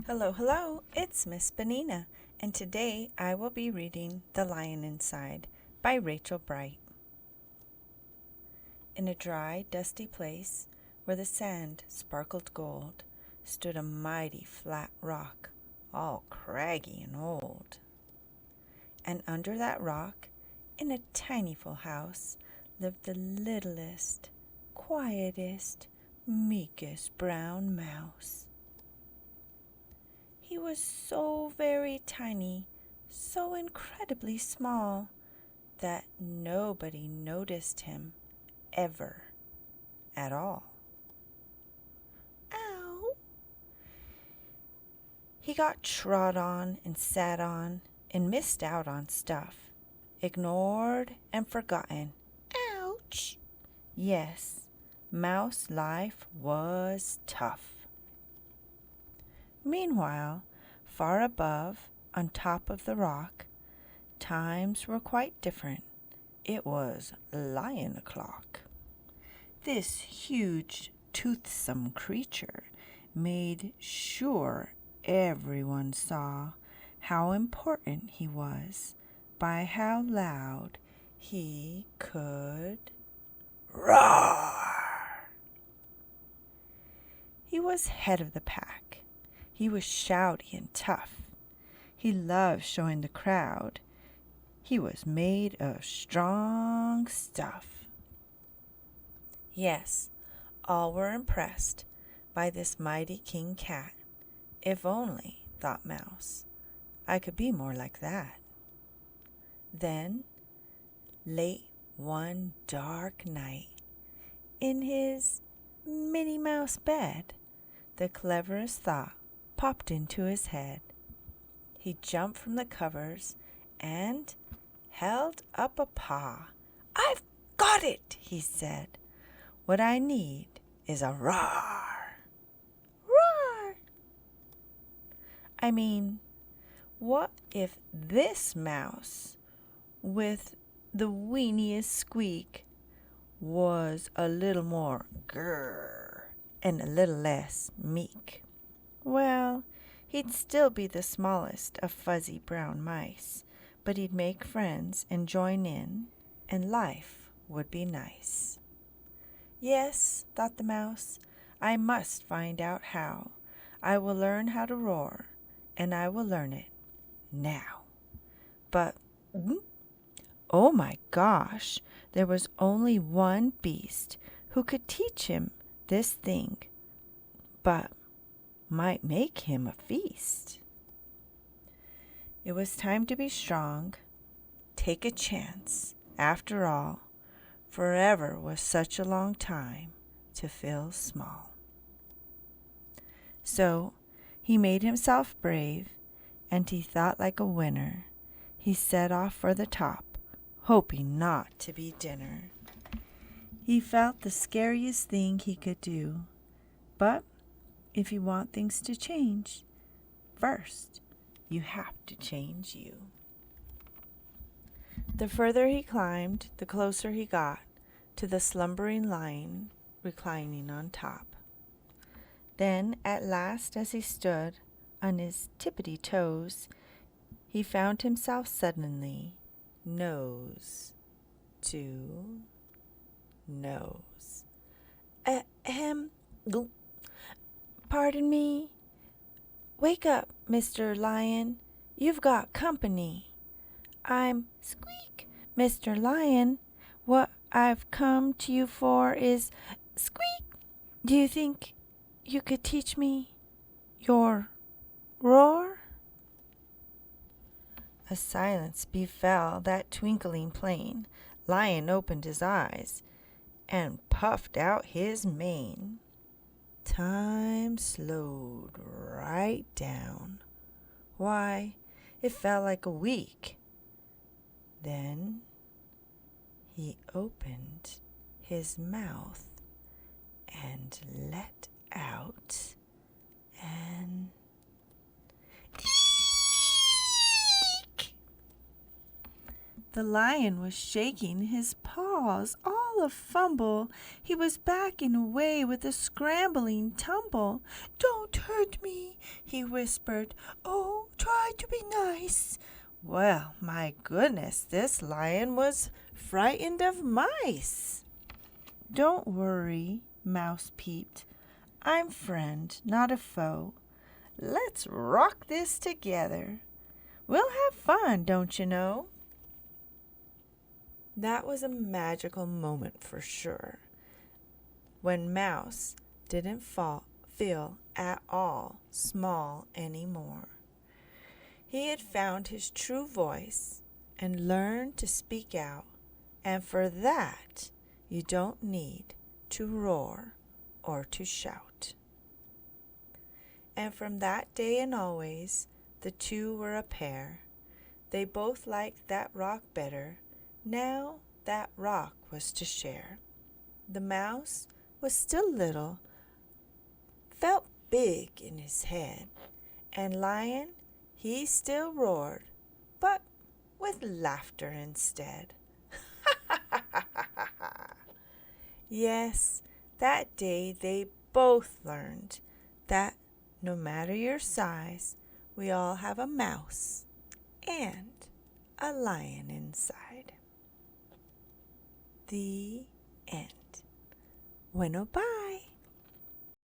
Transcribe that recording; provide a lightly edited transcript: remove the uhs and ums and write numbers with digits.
Hello, hello, it's Miss Benigna, and today I will be reading The Lion Inside by Rachel Bright. In a dry, dusty place where the sand sparkled gold stood a mighty flat rock, all craggy and old. And under that rock, in a tiny full house, lived the littlest, quietest, meekest brown mouse. He was so very tiny, so incredibly small, that nobody noticed him ever at all. Ow! He got trod on and sat on and missed out on stuff, ignored and forgotten. Ouch! Yes, mouse life was tough. Meanwhile, far above, on top of the rock, times were quite different. It was lion o'clock. This huge, toothsome creature made sure everyone saw how important he was by how loud he could roar. He was head of the pack. He was shouty and tough. He loved showing the crowd he was made of strong stuff. Yes, all were impressed by this mighty king cat. If only, thought Mouse, I could be more like that. Then, late one dark night, in his Minnie Mouse bed, the cleverest thought popped into his head. He jumped from the covers and held up a paw. "I've got it," he said. "What I need is a roar." Roar! I mean, what if this mouse with the weeniest squeak was a little more grrr and a little less meek? Well, he'd still be the smallest of fuzzy brown mice, but he'd make friends and join in, and life would be nice. Yes, thought the mouse, I must find out how. I will learn how to roar, and I will learn it now. But, oh my gosh, there was only one beast who could teach him this thing, but might make him a feast. It was time to be strong, take a chance. After all, forever was such a long time to feel small. So he made himself brave, and he thought like a winner. He set off for the top, hoping not to be dinner. He felt the scariest thing he could do, but if you want things to change, first you have to change you. The further he climbed, the closer he got to the slumbering lion reclining on top. Then, at last, as he stood on his tippity toes, he found himself suddenly nose to nose. Ahem. Pardon me. Wake up, Mr. Lion. You've got company. I'm Squeak, Mr. Lion. What I've come to you for is Squeak. Do you think you could teach me your roar? A silence befell that twinkling plain. Lion opened his eyes and puffed out his mane. Time slowed right down. Why, it felt like a week. Then he opened his mouth and let out an eek. The lion was shaking his paws all all a fumble, he was backing away with a scrambling tumble. "Don't hurt me," he whispered. "Oh, try to be nice." Well, my goodness, this lion was frightened of mice. "Don't worry," Mouse peeped. "I'm friend, not a foe. Let's rock this together. We'll have fun, don't you know?" That was a magical moment for sure, when Mouse didn't feel at all small anymore. He had found his true voice and learned to speak out, and for that you don't need to roar or to shout. And from that day and always, the two were a pair. They both liked that rock better. Now that rock was to share. The mouse was still little, felt big in his head, and Lion, he still roared, but with laughter instead. Yes, that day they both learned that no matter your size, we all have a mouse and a lion inside. The end. Bueno, bye.